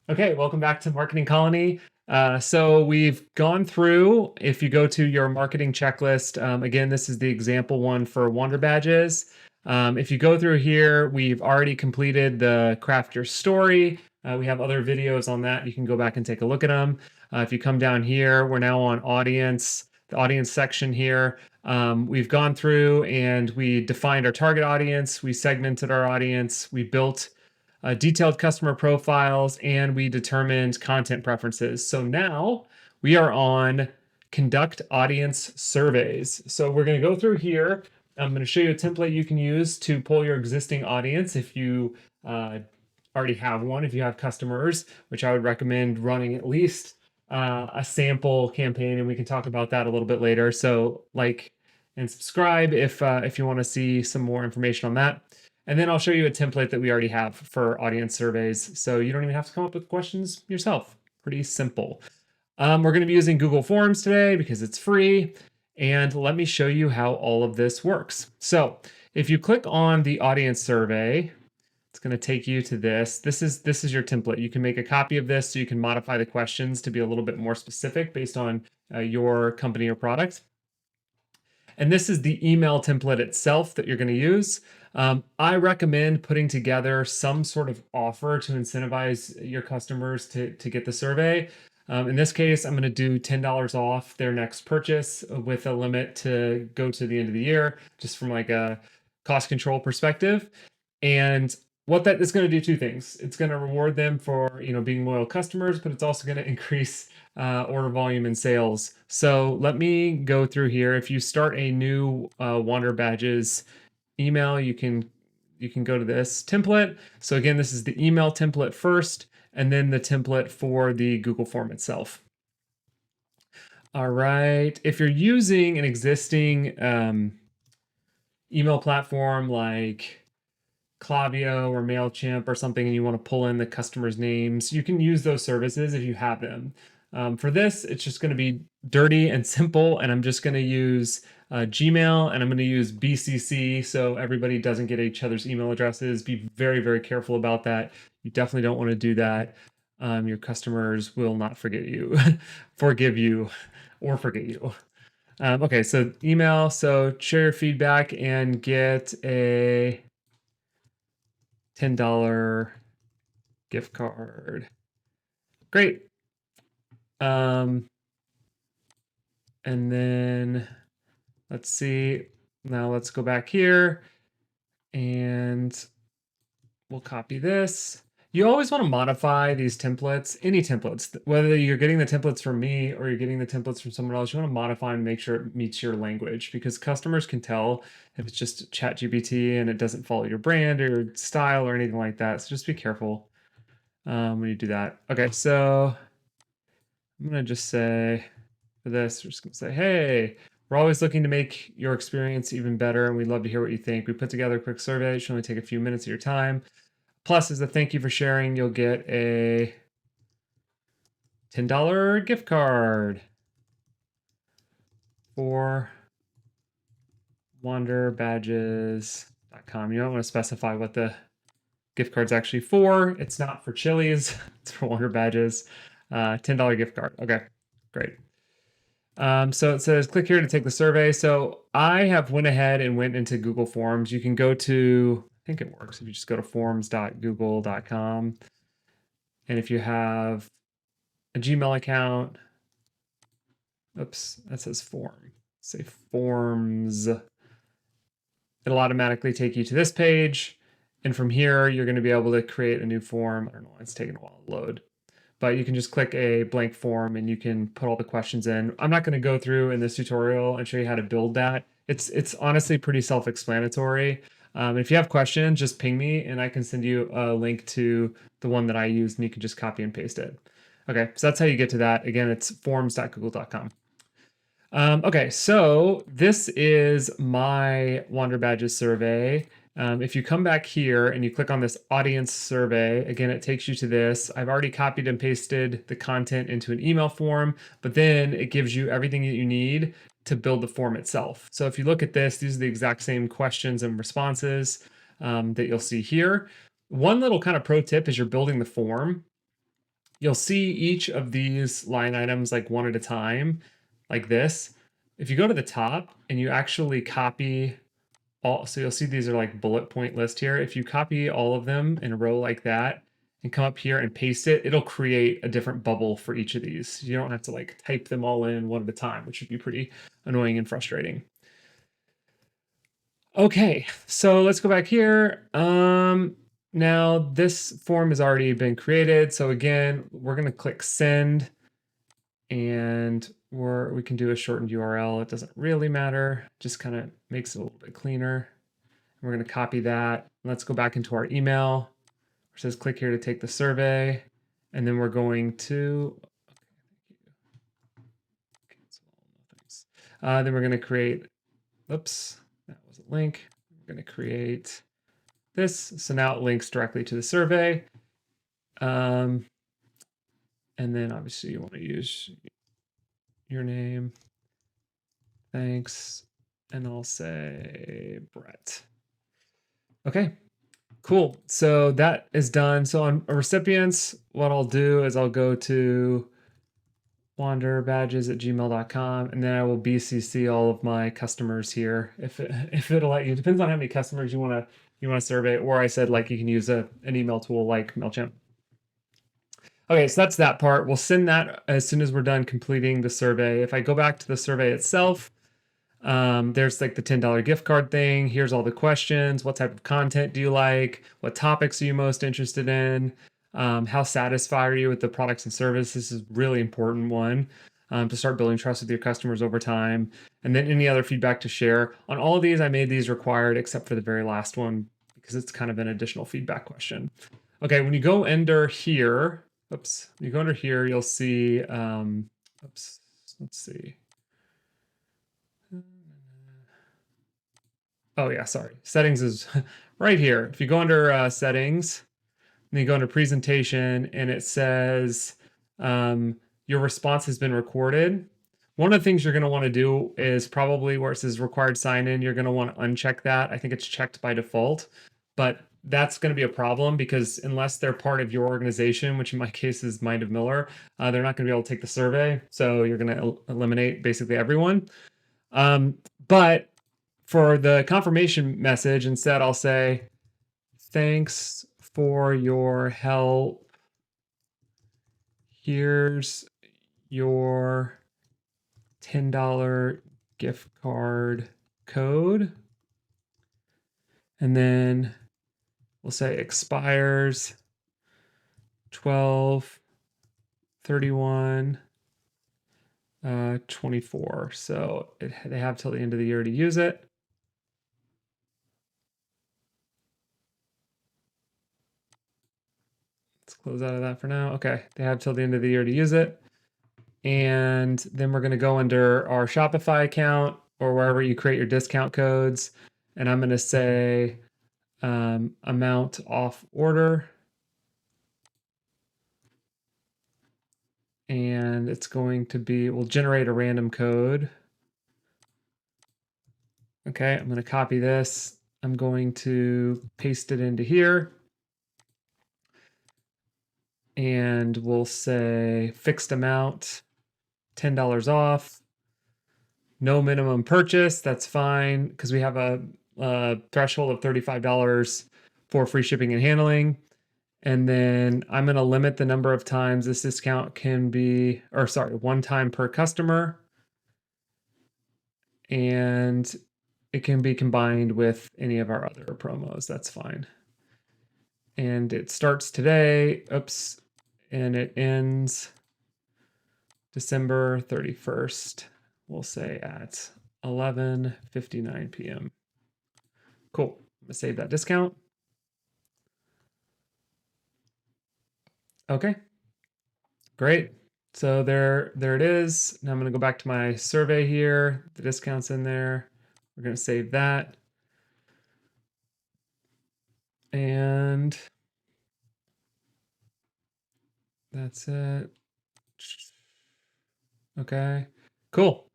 Okay, welcome back to Marketing Colony. So we've gone through, if you go to your marketing checklist, again, this is the example one for Wonder Badges. If you go through here, we've already completed the craft your story. We have other videos on that. You can go back and take a look at them. If you come down here, we're now on audience, the audience section here. We've gone through and we defined our target audience. We segmented our audience. We built detailed customer profiles, and we determined content preferences. So now we are on conduct audience surveys. So we're going to go through here. I'm going to show you a template you can use to pull your existing audience if you already have one, if you have customers, which I would recommend running at least a sample campaign, and we can talk about that a little bit later. So like and subscribe if you want to see some more information on that. And then I'll show you a template that we already have for audience surveys. So you don't even have to come up with questions yourself. Pretty simple. We're going to be using Google Forms today because it's free. And let me show you how all of this works. So if you click on the audience survey, it's going to take you to this. This is your template. You can make a copy of this so you can modify the questions to be a little bit more specific based on your company or product. And this is the email template itself that you're going to use. I recommend putting together some sort of offer to incentivize your customers to get the survey. In this case, I'm going to do $10 off their next purchase with a limit to go to the end of the year, just from like a cost control perspective. And what that is going to do two things. It's going to reward them for being loyal customers, but it's also going to increase order volume and sales. So let me go through here. If you start a new Wander Badges email, you can go to this template. So again, this is the email template first, and then the template for the Google form itself. All right. If you're using an existing email platform like Klaviyo or MailChimp or something, and you want to pull in the customers' names, you can use those services if you have them. For this, it's just going to be dirty and simple, and I'm just going to use Gmail, and I'm going to use BCC so everybody doesn't get each other's email addresses. Be very, very careful about that. You definitely don't want to do that. Your customers will not forget you, forgive you, or forget you. Okay, so email. So share your feedback and get a $10 gift card. Great. And then let's see. Now let's go back here and we'll copy this. You always want to modify these templates, any templates, whether you're getting the templates from me or you're getting the templates from someone else. You want to modify and make sure it meets your language, because customers can tell if it's just ChatGPT and it doesn't follow your brand or your style or anything like that. So just be careful when you do that. Okay, so I'm going to just say for this, we're just going to say, hey, we're always looking to make your experience even better, and we'd love to hear what you think. We put together a quick survey. It should only take a few minutes of your time. Plus, as a thank you for sharing, you'll get a $10 gift card for wanderbadges.com. You don't want to specify what the gift card's actually for. It's not for Chili's. It's for Wander Badges. $10 gift card. Okay, great. So it says click here to take the survey. So I have went ahead and went into Google Forms. You can go to, I think it works if you just go to forms.google.com. And if you have a Gmail account, oops, that says form. Say forms. It'll automatically take you to this page. And from here, you're going to be able to create a new form. I don't know, it's taking a while to load. But you can just click a blank form and you can put all the questions in. I'm not going to go through in this tutorial and show you how to build that. It's honestly pretty self-explanatory. If you have questions, just ping me and I can send you a link to the one that I used and you can just copy and paste it. Okay, so that's how you get to that. Again, it's forms.google.com. Okay, so this is my Wander Badges survey. If you come back here and you click on this audience survey, again, it takes you to this. I've already copied and pasted the content into an email form, but then it gives you everything that you need to build the form itself. So if you look at this, these are the exact same questions and responses that you'll see here. One little kind of pro tip as you're building the form you'll see each of these line items like one at a time, like this. If you go to the top and you actually copy all, so you'll see these are like bullet point list here. If you copy all of them in a row like that and come up here and paste it, it'll create a different bubble for each of these. You don't have to like type them all in one at a time, which would be pretty annoying and frustrating. Okay, so let's go back here. Now this form has already been created. So again, we're going to click send and we can do a shortened URL. It doesn't really matter. Just kind of makes it a little bit cleaner. We're going to copy that. Let's go back into our email. It says click here to take the survey. And then we're going to then we're going to create, oops, that was a link. We're going to create this. So now it links directly to the survey. And then obviously you want to use your name. Thanks. And I'll say Brett. Okay, cool. So that is done. So on recipients, what I'll do is I'll go to wanderbadges@gmail.com, and then I will BCC all of my customers here. If it'll let you, depends on how many customers you want to survey, or I said like you can use an email tool like MailChimp. Okay, so that's that part. We'll send that as soon as we're done completing the survey. If I go back to the survey itself, there's like the $10 gift card thing. Here's all the questions. What type of content do you like? What topics are you most interested in? How satisfied are you with the products and services? This is a really important one to start building trust with your customers over time. And then any other feedback to share. On all of these, I made these required except for the very last one because it's kind of an additional feedback question. Okay, when you go under here, oops, when you go under here, you'll see, oops, let's see. Oh yeah, sorry. Settings is right here. If you go under settings, then you go under presentation and it says your response has been recorded. One of the things you're going to want to do is probably where it says required sign in, you're going to want to uncheck that. I think it's checked by default, but that's going to be a problem because unless they're part of your organization, which in my case is Mind of Miller, they're not going to be able to take the survey. So you're going to eliminate basically everyone. But for the confirmation message, instead I'll say, thanks for your help. Here's your $10 gift card code. And then we'll say expires 12/31/24. So they have till the end of the year to use it. Let's close out of that for now. Okay, they have till the end of the year to use it. And then we're going to go under our Shopify account or wherever you create your discount codes. And I'm going to say amount off order. And it's going to be, we'll generate a random code. Okay, I'm going to copy this. I'm going to paste it into here. And we'll say fixed amount, $10 off. No minimum purchase, that's fine because we have a threshold of $35 for free shipping and handling. And then I'm going to limit the number of times this discount can be, or sorry, one time per customer. And it can be combined with any of our other promos. That's fine. And it starts today. Oops. And it ends December 31st. We'll say at 11:59 p.m. Cool. I'm going to save that discount. Okay. Great. So there it is. Now I'm going to go back to my survey here. The discount's in there. We're going to save that. And that's it. Okay, cool.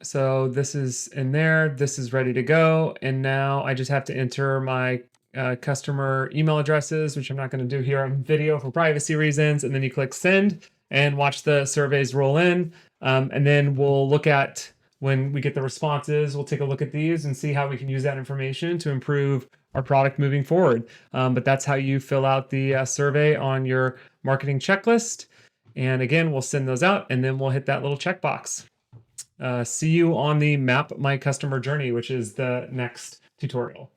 So this is in there. This is ready to go. And now I just have to enter my customer email addresses, which I'm not going to do here on video for privacy reasons. And then you click send and watch the surveys roll in. And then we'll look at, when we get the responses, we'll take a look at these and see how we can use that information to improve our product moving forward. But that's how you fill out the survey on your marketing checklist. And again, we'll send those out and then we'll hit that little checkbox. See you on the Map My Customer Journey, which is the next tutorial.